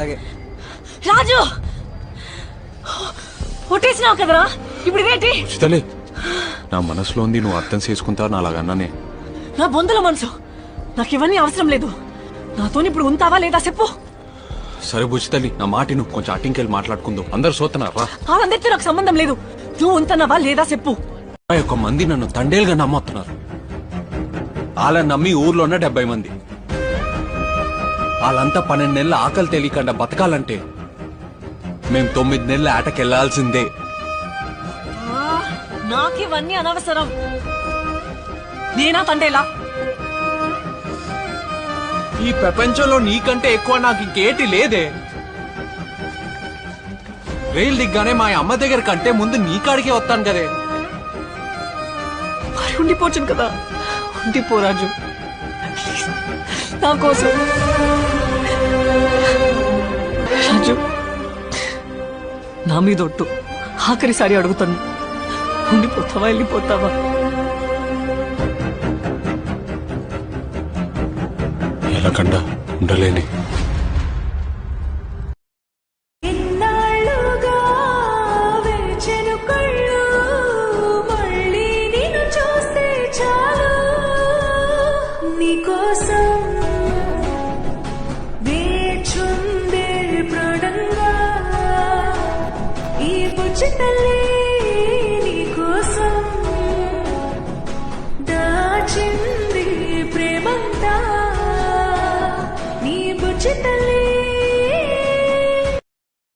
అలాగే. రాజు ఒట్టేసినావు కదరా, ఇప్పుడు ఇదేంటి? ఉచితలే, నా మనసులో ఉంది, నువ్వు అర్థం చేసుకుంటావు నా అలాగన్నానే. నా బొందల మనసు, నాకు ఇవన్నీ అవసరం లేదు. నాతో ఇప్పుడు ఉంటావా లేదా చెప్పు. సరే బుచ్చితల్లి, నా మాట నువ్వు కొంచెం అట్టింకెళ్ళి మాట్లాడుకుందాం. అందరు సోతున్నారా? వాళ్ళందరితో నాకు సంబంధం లేదు. నువ్వు ఉంటున్నావా లేదా చెప్పు. ఒక మంది నన్ను తండేలుగా నమ్మొస్తున్నారు. వాళ్ళని నమ్మి ఊర్లో ఉన్న 70 మంది. వాళ్ళంతా 12 నెలల ఆకలి తెలియకుండా బతకాలంటే మేము 9 నెలల ఆటకెళ్లాల్సిందే. నాకివన్నీ అనవసరం. నేనా తండేలా? ఈ ప్రపంచంలో నీకంటే ఎక్కువ నాకు ఇంకేటి లేదే. రైలు దిగ్గానే మా అమ్మ దగ్గర కంటే ముందు నీ కాడికే వస్తాను కదే. మరి ఉండిపోవచ్చు కదా, ఉండిపో రాజు నా కోసం. రాజు నా మీద ఒట్టు, ఆఖరిసారి అడుగుతాను, ఉండిపోతావా వెళ్ళిపోతావా? ఎలాకండా ఉండలేని. తల్లి